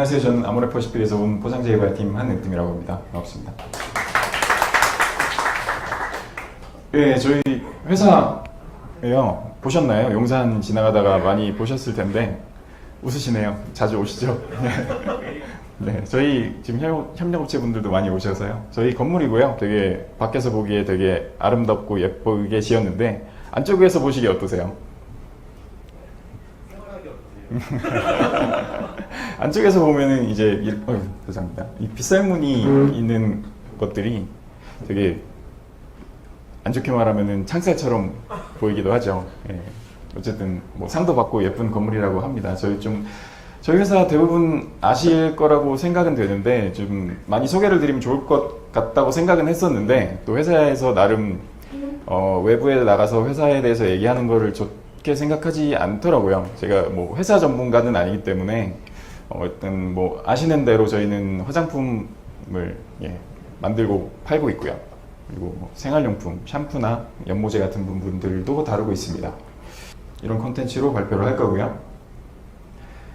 안녕하세요. 저는 아모레퍼시픽에서 온 포장재 개발팀 한은뜸이라고 합니다. 반갑습니다. 예, 저희 회사예요. 보셨나요? 용산 지나가다가 많이 보셨을 텐데 웃으시네요. 자주 오시죠? 네, 저희 지금 협력업체 분들도 많이 오셔서요. 저희 건물이고요. 되게 밖에서 보기에 되게 아름답고 예쁘게 지었는데 안쪽에서 보시기 어떠세요? 안쪽에서 보면은 이제 죄송합니다. 이 빗살무늬 있는 것들이 되게 안 좋게 말하면은 창살처럼 보이기도 하죠. 예. 어쨌든 뭐 상도 받고 예쁜 건물이라고 합니다. 저희 회사 대부분 아실 거라고 생각은 되는데 좀 많이 소개를 드리면 좋을 것 같다고 생각은 했었는데 또 회사에서 나름 외부에 나가서 회사에 대해서 얘기하는 거를 좋게 생각하지 않더라고요. 제가 뭐 회사 전문가는 아니기 때문에 일단 뭐 아시는 대로 저희는 화장품을 만들고 팔고 있고요. 그리고 뭐 생활용품, 샴푸나 연모제 같은 부분들도 다루고 있습니다. 이런 콘텐츠로 발표를 할 거고요.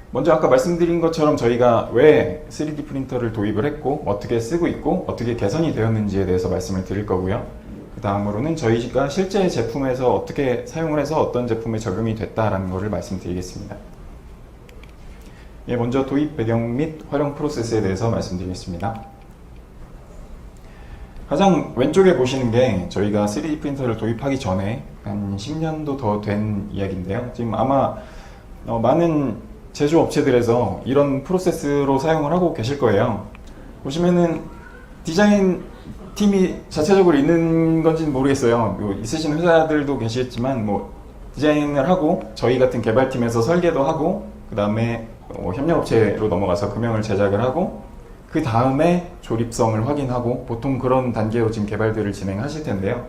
먼저 아까 말씀드린 것처럼 저희가 왜 3D 프린터를 도입을 했고 어떻게 쓰고 있고 어떻게 개선이 되었는지에 대해서 말씀을 드릴 거고요. 그 다음으로는 저희가 실제 제품에서 어떻게 사용을 해서 어떤 제품에 적용이 됐다라는 것을 말씀드리겠습니다. 먼저 도입 배경 및 활용 프로세스에 대해서 말씀드리겠습니다. 가장 왼쪽에 보시는 게 저희가 3D 프린터를 도입하기 전에 한 10년도 더 된 이야기인데요. 지금 아마 많은 제조업체들에서 이런 프로세스로 사용을 하고 계실 거예요. 보시면은 디자인 팀이 자체적으로 있는 건지는 모르겠어요. 있으신 회사들도 계시겠지만 뭐 디자인을 하고 저희 같은 개발팀에서 설계도 하고 그 다음에 협력업체로 넘어가서 금형을 제작을 하고 그 다음에 조립성을 확인하고 보통 그런 단계로 지금 개발들을 진행하실 텐데요.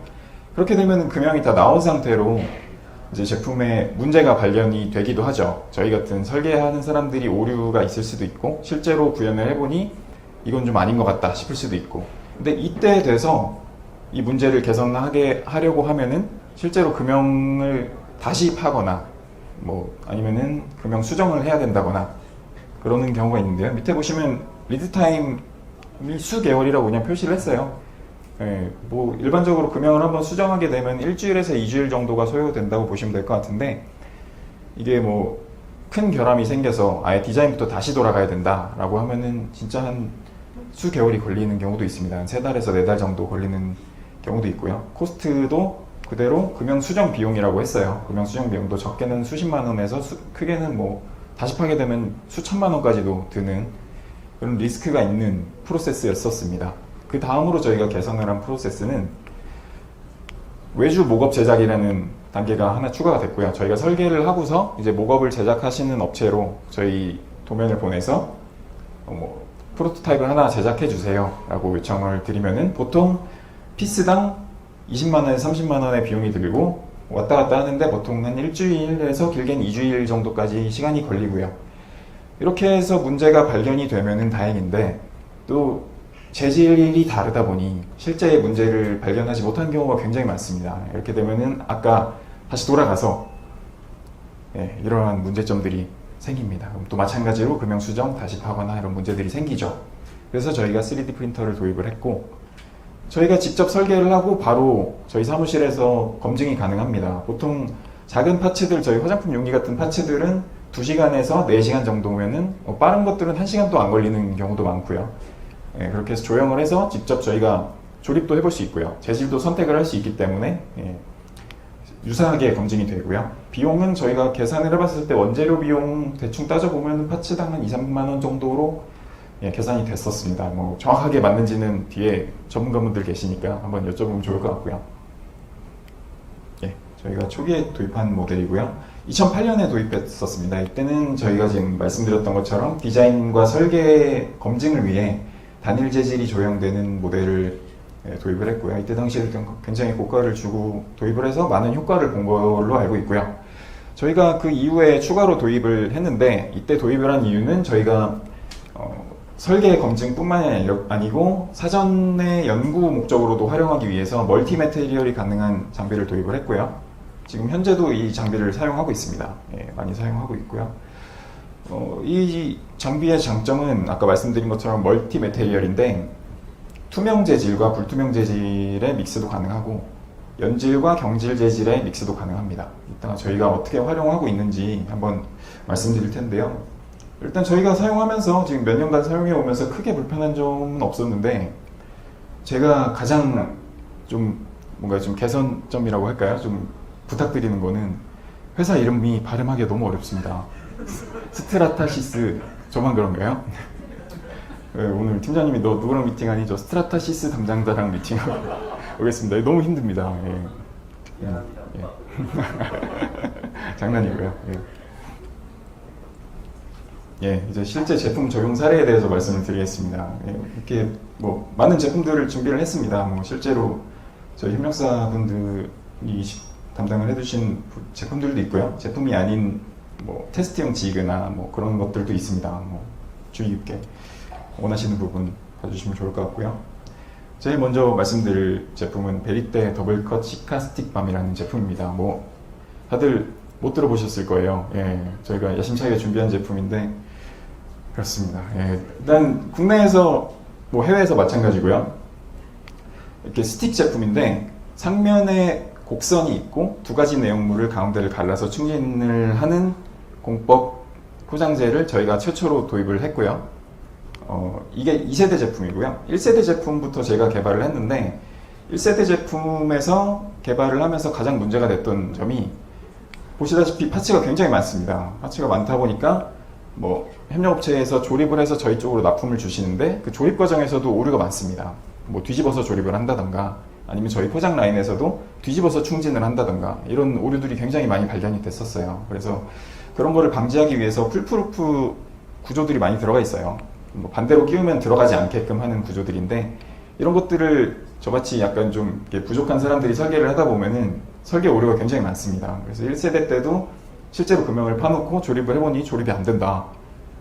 그렇게 되면 금형이 다 나온 상태로 이제 제품에 문제가 발견이 되기도 하죠. 저희 같은 설계하는 사람들이 오류가 있을 수도 있고 실제로 구현을 해보니 이건 좀 아닌 것 같다 싶을 수도 있고 근데 이때 돼서 이 문제를 개선하게 하려고 하면은 실제로 금형을 다시 파거나 뭐 아니면은 금형 수정을 해야 된다거나 그러는 경우가 있는데요. 밑에 보시면 리드 타임이 수개월이라고 그냥 표시를 했어요. 뭐 일반적으로 금형을 한번 수정하게 되면 일주일에서 2주일 정도가 소요된다고 보시면 될 것 같은데 이게 뭐 큰 결함이 생겨서 아예 디자인부터 다시 돌아가야 된다라고 하면은 진짜 한 수개월이 걸리는 경우도 있습니다. 한 3달에서 4달 정도 걸리는 경우도 있고요. 코스트도 그대로 금형 수정 비용이라고 했어요. 금형 수정 비용도 적게는 수십만 원에서 크게는 뭐 다시 파게 되면 수천만 원까지도 드는 그런 리스크가 있는 프로세스였었습니다. 그 다음으로 저희가 개선을 한 프로세스는 외주 목업 제작이라는 단계가 하나 추가가 됐고요. 저희가 설계를 하고서 이제 목업을 제작하시는 업체로 저희 도면을 보내서 프로토타입을 하나 제작해 주세요 라고 요청을 드리면은 보통 피스당 20만원에서 30만원의 비용이 들고 왔다 갔다 하는데 보통 한 일주일에서 길게는 2주일 정도까지 시간이 걸리고요. 이렇게 해서 문제가 발견이 되면은 다행인데 또 재질이 다르다 보니 실제 문제를 발견하지 못한 경우가 굉장히 많습니다. 이렇게 되면은 아까 다시 돌아가서 이러한 문제점들이 생깁니다. 그럼 또 마찬가지로 금형 수정 다시 파거나 이런 문제들이 생기죠. 그래서 저희가 3D 프린터를 도입을 했고 저희가 직접 설계를 하고 바로 저희 사무실에서 검증이 가능합니다. 보통 작은 파츠들, 저희 화장품 용기 같은 파츠들은 2시간에서 4시간 정도면은 빠른 것들은 1시간도 안 걸리는 경우도 많고요. 그렇게 해서 조형을 해서 직접 저희가 조립도 해볼 수 있고요. 재질도 선택을 할 수 있기 때문에 유사하게 검증이 되고요. 비용은 저희가 계산을 해봤을 때 원재료 비용 대충 따져보면 파츠당 한 2, 3만원 정도로 계산이 됐었습니다. 뭐 정확하게 맞는지는 뒤에 전문가분들 계시니까 한번 여쭤보면 좋을 것 같고요. 저희가 초기에 도입한 모델이고요. 2008년에 도입했었습니다. 이때는 저희가 지금 말씀드렸던 것처럼 디자인과 설계 검증을 위해 단일 재질이 조형되는 모델을 도입을 했고요. 이때 당시에 굉장히 고가를 주고 도입을 해서 많은 효과를 본 걸로 알고 있고요. 저희가 그 이후에 추가로 도입을 했는데 이때 도입을 한 이유는 저희가 설계 검증뿐만이 아니고 사전의 연구 목적으로도 활용하기 위해서 멀티 매테리얼이 가능한 장비를 도입을 했고요. 지금 현재도 이 장비를 사용하고 있습니다. 많이 사용하고 있고요. 이 장비의 장점은 아까 말씀드린 것처럼 멀티 매테리얼인데 투명 재질과 불투명 재질의 믹스도 가능하고 연질과 경질 재질의 믹스도 가능합니다. 이따가 저희가 어떻게 활용하고 있는지 한번 말씀드릴 텐데요. 일단 저희가 사용하면서 지금 몇 년간 사용해 오면서 크게 불편한 점은 없었는데 제가 가장 좀 뭔가 좀 개선점이라고 할까요? 좀 부탁드리는 거는 회사 이름이 발음하기가 너무 어렵습니다. 스트라타시스, 저만 그런가요? 네, 오늘 팀장님이 너 누구랑 미팅하니? 저 스트라타시스 담당자랑 미팅하고 오겠습니다. 너무 힘듭니다. 예. 예. 장난이고요. 예, 이제 실제 제품 적용 사례에 대해서 말씀을 드리겠습니다. 예, 이렇게 뭐 많은 제품들을 준비를 했습니다. 뭐 실제로 저희 협력사분들이 담당을 해주신 제품들도 있고요. 제품이 아닌 뭐 테스트용 지그나 뭐 그런 것들도 있습니다. 뭐 주의 깊게 원하시는 부분 봐주시면 좋을 것 같고요. 제일 먼저 말씀드릴 제품은 베리떼 더블컷 시카 스틱밤이라는 제품입니다. 뭐 다들 못 들어보셨을 거예요. 예, 저희가 야심차게 준비한 제품인데 그렇습니다. 예, 일단 국내에서 뭐 해외에서 마찬가지고요. 이렇게 스틱 제품인데 상면에 곡선이 있고 두 가지 내용물을 가운데를 갈라서 충진을 하는 공법 포장재를 저희가 최초로 도입을 했고요. 이게 2세대 제품이고요. 1세대 제품부터 제가 개발을 했는데 1세대 제품에서 개발을 하면서 가장 문제가 됐던 점이 보시다시피 파츠가 굉장히 많습니다. 파츠가 많다 보니까 뭐 협력업체에서 조립을 해서 저희 쪽으로 납품을 주시는데 그 조립 과정에서도 오류가 많습니다. 뭐 뒤집어서 조립을 한다던가 아니면 저희 포장 라인에서도 뒤집어서 충진을 한다던가 이런 오류들이 굉장히 많이 발견이 됐었어요. 그래서 그런 거를 방지하기 위해서 풀프루프 구조들이 많이 들어가 있어요. 뭐 반대로 끼우면 들어가지 않게끔 하는 구조들인데 이런 것들을 저같이 약간 좀 부족한 사람들이 설계를 하다 보면은 설계 오류가 굉장히 많습니다. 그래서 1세대 때도 실제로 금형을 파놓고 조립을 해보니 조립이 안 된다.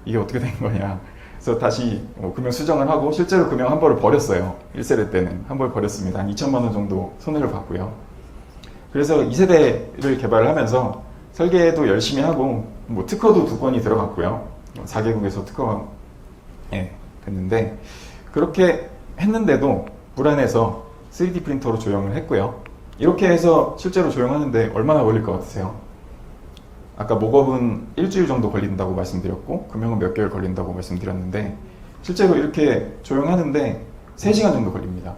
이게 어떻게 된 거냐. 그래서 다시 금형 수정을 하고 실제로 금형 한 벌을 버렸어요. 1세대 때는 한 벌 버렸습니다. 한 2천만 원 정도 손해를 봤고요. 그래서 2세대를 개발을 하면서 설계도 열심히 하고 뭐 특허도 2건이 들어갔고요. 4개국에서 특허가 됐는데 그렇게 했는데도 불안해서 3D 프린터로 조형을 했고요. 이렇게 해서 실제로 조형하는데 얼마나 걸릴 것 같으세요? 아까 목업은 일주일 정도 걸린다고 말씀드렸고 금형은 몇 개월 걸린다고 말씀드렸는데 실제로 이렇게 조형하는데 3시간 정도 걸립니다.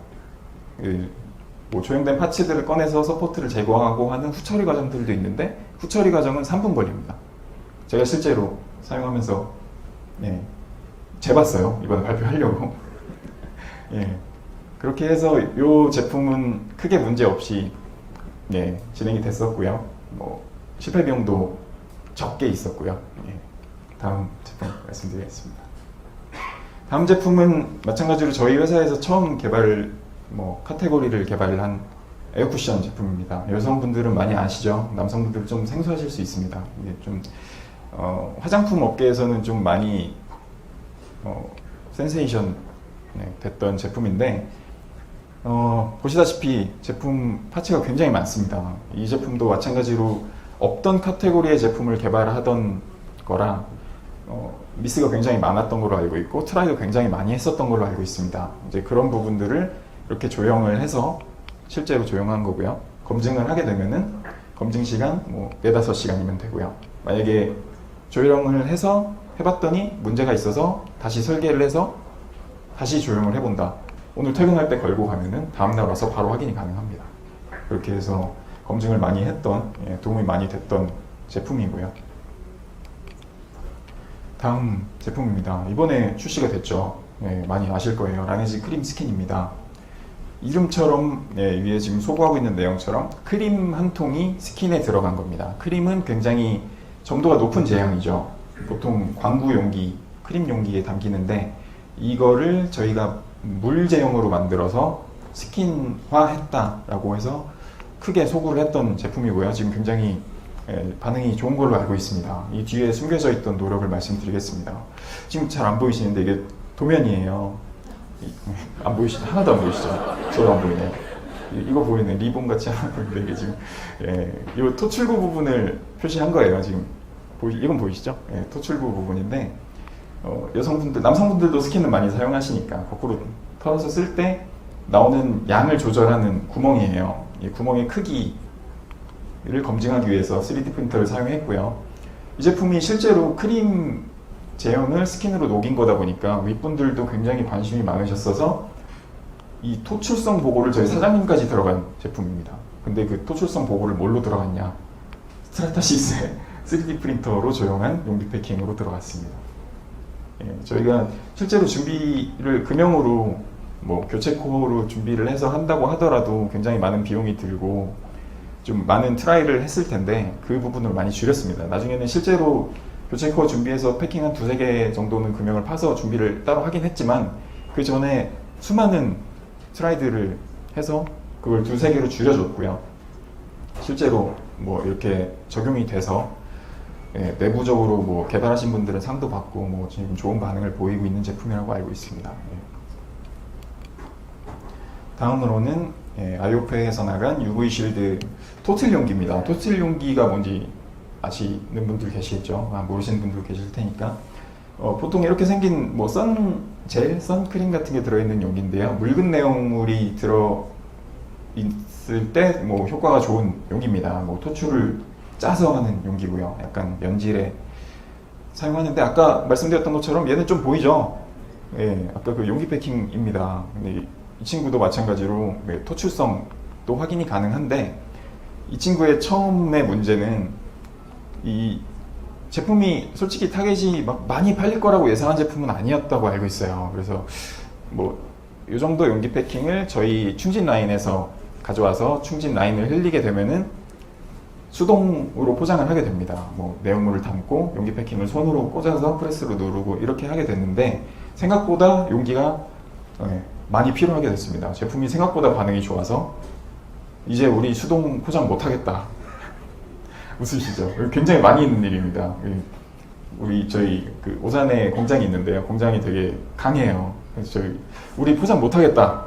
뭐 조형된 파츠들을 꺼내서 서포트를 제거하고 하는 후처리 과정들도 있는데 후처리 과정은 3분 걸립니다. 제가 실제로 사용하면서 재봤어요. 이번에 발표하려고. 그렇게 해서 이 제품은 크게 문제 없이 진행이 됐었고요. 뭐 실패 비용도 적게 있었고요. 다음 제품 말씀드리겠습니다. 다음 제품은 마찬가지로 저희 회사에서 처음 카테고리를 개발을 한 에어쿠션 제품입니다. 여성분들은 많이 아시죠? 남성분들은 좀 생소하실 수 있습니다. 이게 좀 화장품 업계에서는 좀 많이 센세이션 됐던 제품인데 보시다시피 제품 파츠가 굉장히 많습니다. 이 제품도 마찬가지로 없던 카테고리의 제품을 개발하던 거라 미스가 굉장히 많았던 걸로 알고 있고 트라이도 굉장히 많이 했었던 걸로 알고 있습니다. 이제 그런 부분들을 이렇게 조형을 해서 실제로 조형한 거고요. 검증을 하게 되면은 검증 시간 4-5시간이면 되고요. 만약에 조형을 해서 해봤더니 문제가 있어서 다시 설계를 해서 다시 조형을 해본다. 오늘 퇴근할 때 걸고 가면은 다음날 와서 바로 확인이 가능합니다. 그렇게 해서 검증을 많이 했던, 도움이 많이 됐던 제품이고요. 다음 제품입니다. 이번에 출시가 됐죠. 많이 아실 거예요. 라네즈 크림 스킨입니다. 이름처럼 위에 지금 소구하고 있는 내용처럼 크림 한 통이 스킨에 들어간 겁니다. 크림은 굉장히 점도가 높은 제형이죠. 보통 광구 용기, 크림 용기에 담기는데 이거를 저희가 물 제형으로 만들어서 스킨화했다라고 해서 크게 소구를 했던 제품이고요. 지금 굉장히 반응이 좋은 걸로 알고 있습니다. 이 뒤에 숨겨져 있던 노력을 말씀드리겠습니다. 지금 잘 안 보이시는데 이게 도면이에요. 안 보이시죠? 하나도 안 보이시죠? 저도 안 보이네요. 이거 보이네. 리본 같이 하나 보이는데 이게 지금 이 토출구 부분을 표시한 거예요. 지금 이건 보이시죠? 예, 토출부 부분인데 여성분들, 남성분들도 스킨을 많이 사용하시니까 거꾸로 털어서 쓸 때 나오는 양을 조절하는 구멍이에요. 이 구멍의 크기를 검증하기 위해서 3D 프린터를 사용했고요. 이 제품이 실제로 크림 제형을 스킨으로 녹인 거다 보니까 윗분들도 굉장히 관심이 많으셨어서 이 토출성 보고를 저희 사장님까지 들어간 제품입니다. 근데 그 토출성 보고를 뭘로 들어갔냐? 스트라타시스의 3D 프린터로 조용한 용기 패킹으로 들어갔습니다. 예, 저희가 실제로 준비를 금형으로 뭐 교체 코어로 준비를 해서 한다고 하더라도 굉장히 많은 비용이 들고 좀 많은 트라이를 했을 텐데 그 부분을 많이 줄였습니다. 나중에는 실제로 교체 코어 준비해서 패킹 한 2-3개 정도는 금형을 파서 준비를 따로 하긴 했지만 그 전에 수많은 트라이들을 해서 그걸 2-3개로 줄여줬고요. 실제로 뭐 이렇게 적용이 돼서 예, 내부적으로 뭐 개발하신 분들은 상도 받고 뭐 지금 좋은 반응을 보이고 있는 제품이라고 알고 있습니다. 예. 다음으로는 아이오페에서 나간 UV 쉴드 토틀 용기입니다. 토틀 용기가 뭔지 아시는 분들 계시겠죠? 모르시는 분들 계실 테니까 보통 이렇게 생긴 뭐 젤, 선크림 같은 게 들어있는 용기인데요. 묽은 내용물이 들어 있을 때 뭐 효과가 좋은 용기입니다. 뭐 토출을 짜서 하는 용기고요. 약간 연질에 사용하는데 아까 말씀드렸던 것처럼 얘는 좀 보이죠? 예, 아까 그 용기 패킹입니다. 근데 이 친구도 마찬가지로 토출성도 확인이 가능한데 이 친구의 처음의 문제는 이 제품이 솔직히 타겟이 막 많이 팔릴 거라고 예상한 제품은 아니었다고 알고 있어요. 그래서 뭐 이 정도 용기 패킹을 저희 충진 라인에서 가져와서 충진 라인을 흘리게 되면은 수동으로 포장을 하게 됩니다. 뭐 내용물을 담고 용기 패킹을 손으로 꽂아서 프레스로 누르고 이렇게 하게 됐는데 생각보다 용기가 많이 필요하게 됐습니다. 제품이 생각보다 반응이 좋아서 이제 우리 수동 포장 못하겠다. 웃으시죠? 굉장히 많이 있는 일입니다. 저희 그 오산에 공장이 있는데요. 공장이 되게 강해요. 그래서 우리 포장 못하겠다.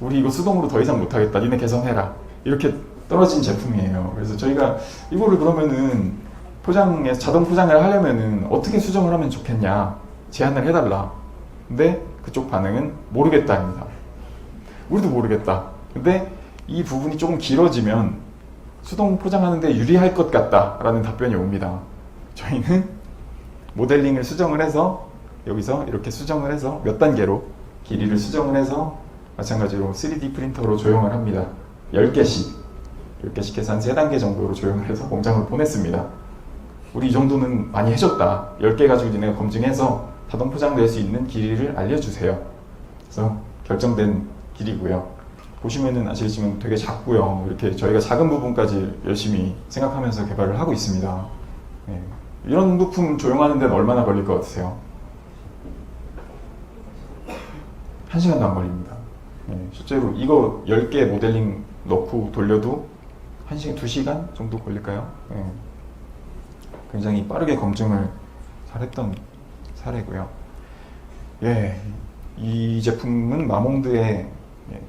우리 이거 수동으로 더 이상 못하겠다. 니네 개선해라. 이렇게 떨어진 제품이에요. 그래서 저희가 이거를 그러면은 자동 포장을 하려면은 어떻게 수정을 하면 좋겠냐 제안을 해달라. 근데 그쪽 반응은 모르겠다입니다. 우리도 모르겠다. 근데 이 부분이 조금 길어지면 수동 포장하는데 유리할 것 같다라는 답변이 옵니다. 저희는 모델링을 수정을 해서 여기서 이렇게 수정을 해서 몇 단계로 길이를 수정을 해서 마찬가지로 3D 프린터로 조형을 합니다. 10개씩 해서 한 3단계 정도로 조형을 해서 공장으로 보냈습니다. 우리 이 정도는 많이 해줬다. 10개 가지고 니네가 검증해서 자동 포장될 수 있는 길이를 알려주세요. 그래서 결정된 길이고요. 보시면은 아시겠지만 되게 작고요. 이렇게 저희가 작은 부분까지 열심히 생각하면서 개발을 하고 있습니다. 네. 이런 부품 조용하는 데는 얼마나 걸릴 것 같으세요? 1시간도 안 걸립니다. 네. 실제로 이거 10개 모델링 넣고 돌려도 1시간, 2시간 정도 걸릴까요? 네. 굉장히 빠르게 검증을 잘했던 사례고요. 예, 이 제품은 마몽드의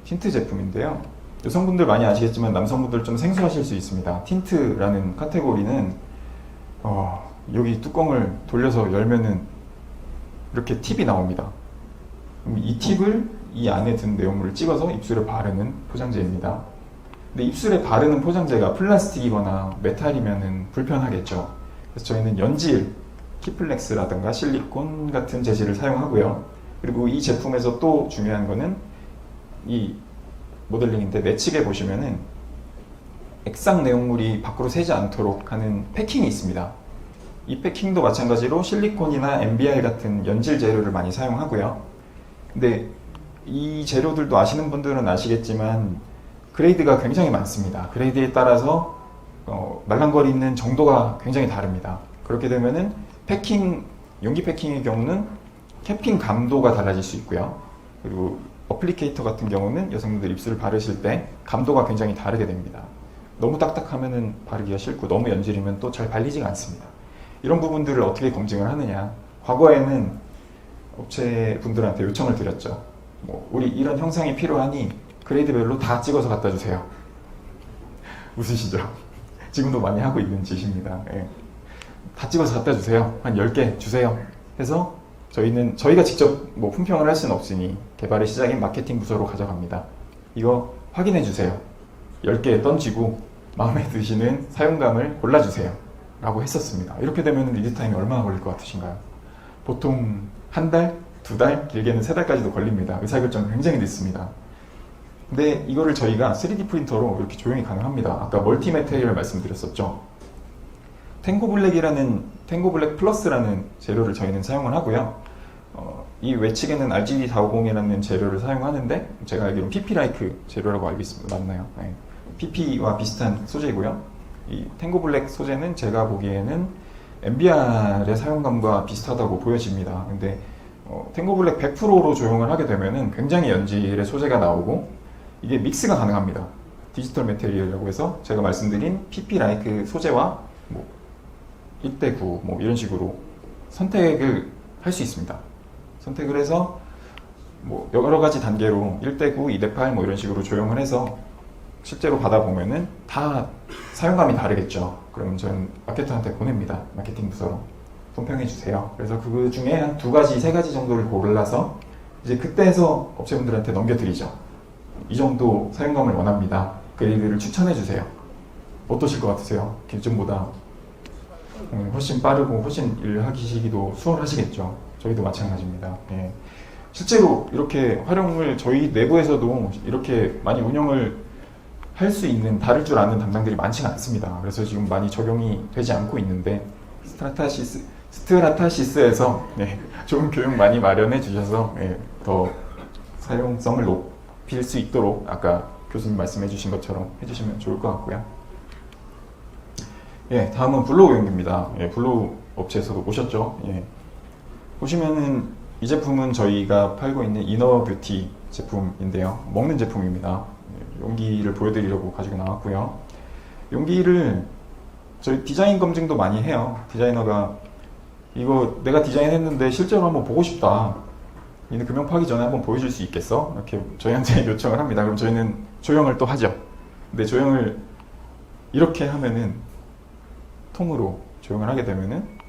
틴트 제품인데요. 여성분들 많이 아시겠지만 남성분들 좀 생소하실 수 있습니다. 틴트라는 카테고리는 여기 뚜껑을 돌려서 열면은 이렇게 팁이 나옵니다. 이 팁을 이 안에 든 내용물을 찍어서 입술에 바르는 포장재입니다. 근데 입술에 바르는 포장재가 플라스틱이거나 메탈이면은 불편하겠죠. 그래서 저희는 연질, 키플렉스라든가 실리콘 같은 재질을 사용하고요. 그리고 이 제품에서 또 중요한 거는 이 모델링인데 내측에 보시면은 액상 내용물이 밖으로 새지 않도록 하는 패킹이 있습니다. 이 패킹도 마찬가지로 실리콘이나 MBR 같은 연질 재료를 많이 사용하고요. 근데 이 재료들도 아시는 분들은 아시겠지만 그레이드가 굉장히 많습니다. 그레이드에 따라서 말랑거리는 정도가 굉장히 다릅니다. 그렇게 되면은 용기 패킹의 경우는 캐핑 감도가 달라질 수 있고요. 그리고 어플리케이터 같은 경우는 여성분들 입술을 바르실 때 감도가 굉장히 다르게 됩니다. 너무 딱딱하면은 바르기가 싫고 너무 연질이면 또 잘 발리지가 않습니다. 이런 부분들을 어떻게 검증을 하느냐. 과거에는 업체분들한테 요청을 드렸죠. 우리 이런 형상이 필요하니 그레이드별로 다 찍어서 갖다 주세요. 웃으시죠? 지금도 많이 하고 있는 짓입니다. 예. 다 찍어서 갖다 주세요. 한 10개 주세요. 해서 저희가 직접 뭐 품평을 할 수는 없으니 개발의 시작인 마케팅 부서로 가져갑니다. 이거 확인해 주세요. 10개 던지고 마음에 드시는 사용감을 골라주세요. 라고 했었습니다. 이렇게 되면 리드 타임이 얼마나 걸릴 것 같으신가요? 보통 한 달, 2달, 길게는 3달까지도 걸립니다. 의사결정이 굉장히 늦습니다. 근데 이거를 저희가 3D 프린터로 이렇게 조용히 가능합니다. 아까 멀티 매테리얼 말씀드렸었죠. 탱고블랙 플러스라는 재료를 저희는 사용을 하고요. 이 외측에는 RGB450이라는 재료를 사용하는데 제가 알기로는 PP-like 재료라고 알고 있습니다. 맞나요? 네. PP와 비슷한 소재이고요. 이 탱고블랙 소재는 제가 보기에는 MBR의 사용감과 비슷하다고 보여집니다. 근데 탱고블랙 100%로 조형을 하게 되면은 굉장히 연질의 소재가 나오고 이게 믹스가 가능합니다. 디지털 매테리얼이라고 해서 제가 말씀드린 PP-like 소재와 뭐 1대9 뭐 이런 식으로 선택을 할 수 있습니다. 선택을 해서 뭐 여러 가지 단계로 1대9, 2대8 뭐 이런 식으로 조형을 해서 실제로 받아보면은 다 사용감이 다르겠죠. 그러면 저는 마케터한테 보냅니다. 마케팅 부서로. 품평해 주세요. 그래서 그 중에 한 2가지, 3가지 정도를 골라서 이제 그때에서 업체분들한테 넘겨드리죠. 이 정도 사용감을 원합니다. 그레이드를 추천해 주세요. 어떠실 것 같으세요? 기존보다 훨씬 빠르고 훨씬 일하시기도 수월하시겠죠. 저희도 마찬가지입니다. 예. 실제로 이렇게 활용을 저희 내부에서도 이렇게 많이 운영을 할 수 있는, 다를 줄 아는 담당들이 많지가 않습니다. 그래서 지금 많이 적용이 되지 않고 있는데 스트라타시스에서 좋은 교육 많이 마련해 주셔서 더 사용성을 높일 수 있도록 아까 교수님 말씀해 주신 것처럼 해주시면 좋을 것 같고요. 다음은 블로우 용기입니다. 블로우 업체에서도 오셨죠? 보시면은 이 제품은 저희가 팔고 있는 이너 뷰티 제품인데요. 먹는 제품입니다. 용기를 보여드리려고 가지고 나왔고요. 용기를 저희 디자인 검증도 많이 해요. 디자이너가 이거 내가 디자인했는데 실제로 한번 보고 싶다. 얘는 금형 파기 전에 한번 보여줄 수 있겠어? 이렇게 저희한테 요청을 합니다. 그럼 저희는 조형을 또 하죠. 근데 조형을 이렇게 하면은 통으로 조형을 하게 되면은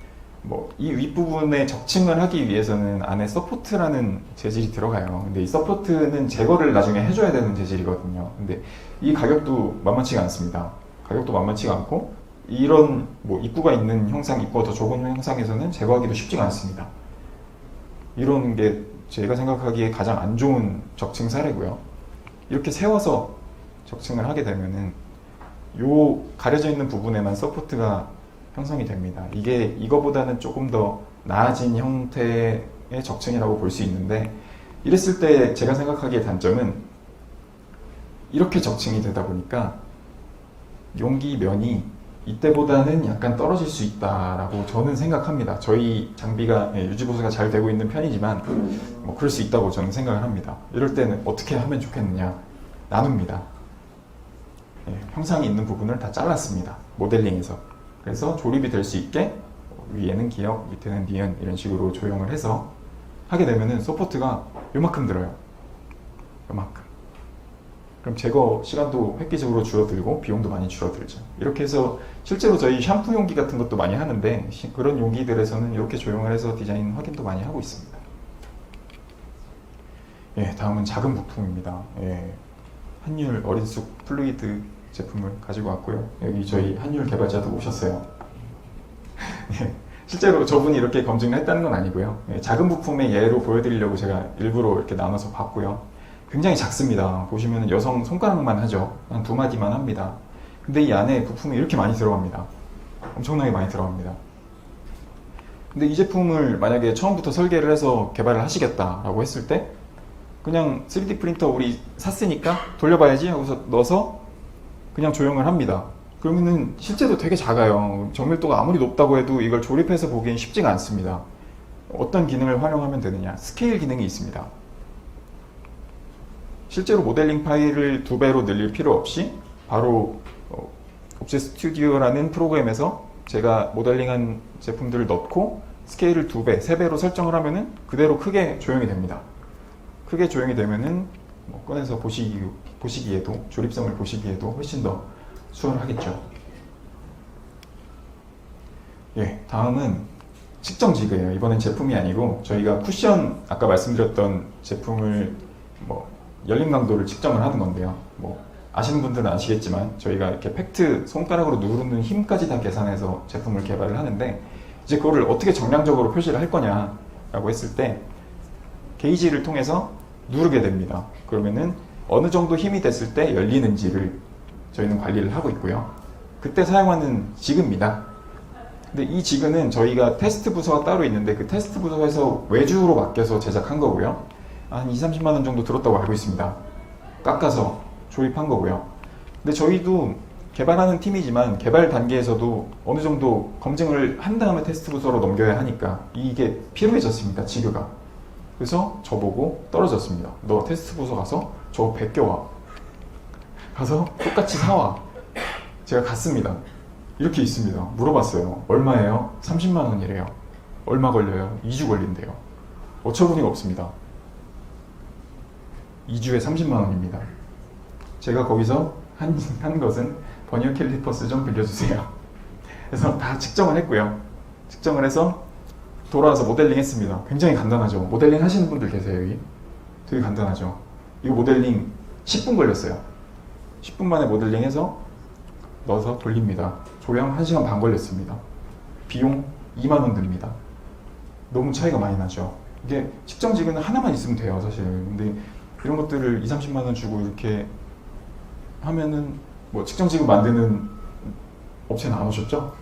뭐 이 윗부분에 적층을 하기 위해서는 안에 서포트라는 재질이 들어가요. 근데 이 서포트는 제거를 나중에 해줘야 되는 재질이거든요. 근데 이 가격도 만만치가 않습니다. 가격도 만만치가 않고 이런 뭐 입구가 있는 형상, 입구가 더 좁은 형상에서는 제거하기도 쉽지가 않습니다. 이런 게 제가 생각하기에 가장 안 좋은 적층 사례고요. 이렇게 세워서 적층을 하게 되면은 요 가려져 있는 부분에만 서포트가 형성이 됩니다. 이게 이거보다는 조금 더 나아진 형태의 적층이라고 볼 수 있는데, 이랬을 때 제가 생각하기에 단점은 이렇게 적층이 되다 보니까 용기 면이 이때보다는 약간 떨어질 수 있다라고 저는 생각합니다. 저희 장비가 유지보수가 잘 되고 있는 편이지만 뭐 그럴 수 있다고 저는 생각을 합니다. 이럴 때는 어떻게 하면 좋겠느냐, 나눕니다. 형상이 있는 부분을 다 잘랐습니다. 모델링에서. 그래서 조립이 될 수 있게 위에는 기역, 밑에는 니은 이런 식으로 조형을 해서 하게 되면은 서포트가 요만큼 들어요. 요만큼. 그럼 제거 시간도 획기적으로 줄어들고 비용도 많이 줄어들죠. 이렇게 해서 실제로 저희 샴푸 용기 같은 것도 많이 하는데 그런 용기들에서는 이렇게 조형을 해서 디자인 확인도 많이 하고 있습니다. 다음은 작은 부품입니다. 한율 어린쑥 플루이드 제품을 가지고 왔고요. 여기 저희 한율 개발자도 오셨어요. 실제로 저분이 이렇게 검증을 했다는 건 아니고요. 작은 부품의 예로 보여드리려고 제가 일부러 이렇게 나눠서 봤고요. 굉장히 작습니다. 보시면 여성 손가락만 하죠. 한 2마디만 합니다. 근데 이 안에 부품이 이렇게 많이 들어갑니다. 엄청나게 많이 들어갑니다. 근데 이 제품을 만약에 처음부터 설계를 해서 개발을 하시겠다라고 했을 때 그냥 3D 프린터 우리 샀으니까 돌려봐야지 하고서 넣어서 그냥 조형을 합니다. 그러면은 실제도 되게 작아요. 정밀도가 아무리 높다고 해도 이걸 조립해서 보기엔 쉽지가 않습니다. 어떤 기능을 활용하면 되느냐? 스케일 기능이 있습니다. 실제로 모델링 파일을 2배로 늘릴 필요 없이 바로 옵셋 스튜디오라는 프로그램에서 제가 모델링한 제품들을 넣고 스케일을 2배, 3배로 설정을 하면은 그대로 크게 조형이 됩니다. 크게 조형이 되면은 꺼내서 보시기에도, 조립성을 보시기에도 훨씬 더 수월하겠죠. 예, 다음은 측정 지그예요. 이번엔 제품이 아니고 저희가 쿠션 아까 말씀드렸던 제품을 뭐 열림 강도를 측정을 하는 건데요. 뭐 아시는 분들은 아시겠지만 저희가 이렇게 팩트 손가락으로 누르는 힘까지 다 계산해서 제품을 개발을 하는데 이제 그거를 어떻게 정량적으로 표시를 할 거냐라고 했을 때 게이지를 통해서 누르게 됩니다. 그러면은 어느 정도 힘이 됐을 때 열리는지를 저희는 관리를 하고 있고요. 그때 사용하는 지그입니다. 근데 이 지그는 저희가 테스트 부서가 따로 있는데 그 테스트 부서에서 외주로 맡겨서 제작한 거고요. 한 20, 30만 원 정도 들었다고 알고 있습니다. 깎아서 조립한 거고요. 근데 저희도 개발하는 팀이지만 개발 단계에서도 어느 정도 검증을 한 다음에 테스트 부서로 넘겨야 하니까 이게 필요해졌습니다. 지그가. 그래서 저보고 떨어졌습니다. 너 테스트 부서 가서 저거 베껴와. 가서 똑같이 사와. 제가 갔습니다. 이렇게 있습니다. 물어봤어요. 얼마예요? 30만 원이래요. 얼마 걸려요? 2주 걸린대요. 어처구니가 없습니다. 2주에 30만 원입니다. 제가 거기서 한 것은 버니어 캘리퍼스 좀 빌려주세요. 그래서 다 측정을 했고요. 측정을 해서 돌아와서 모델링 했습니다. 굉장히 간단하죠. 모델링 하시는 분들 계세요, 여기? 되게 간단하죠. 이거 모델링 10분 걸렸어요. 10분 만에 모델링 해서 넣어서 돌립니다. 조형 1시간 반 걸렸습니다. 비용 2만 원 듭니다. 너무 차이가 많이 나죠. 이게 측정 지그는 하나만 있으면 돼요, 사실. 근데 이런 것들을 2, 30만 원 주고 이렇게 하면은 뭐 측정 지그 만드는 업체는 안 오셨죠?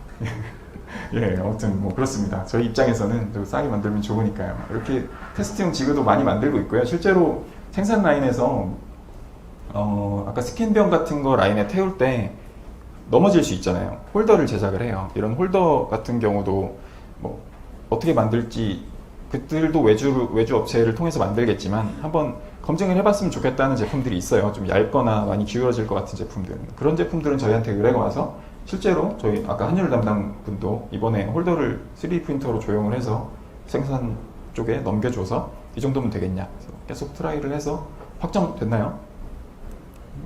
예, 아무튼 뭐 그렇습니다. 저희 입장에서는 또 싸게 만들면 좋으니까요. 이렇게 테스트용 지그도 많이 만들고 있고요. 실제로 생산 라인에서 아까 스캔병 같은 거 라인에 태울 때 넘어질 수 있잖아요. 홀더를 제작을 해요. 이런 홀더 같은 경우도 뭐 어떻게 만들지 그들도 외주 업체를 통해서 만들겠지만 한번 검증을 해봤으면 좋겠다는 제품들이 있어요. 좀 얇거나 많이 기울어질 것 같은 제품들은. 그런 제품들은 저희한테 의뢰가 와서 실제로 저희 아까 한율 담당 분도 이번에 홀더를 3D 프린터로 조형을 해서 생산 쪽에 넘겨줘서 이 정도면 되겠냐. 그래서 계속 트라이를 해서 확정됐나요?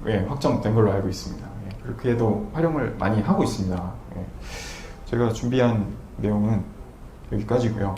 예, 확정된 걸로 알고 있습니다. 예, 그렇게도 활용을 많이 하고 있습니다. 예, 제가 준비한 내용은 여기까지고요.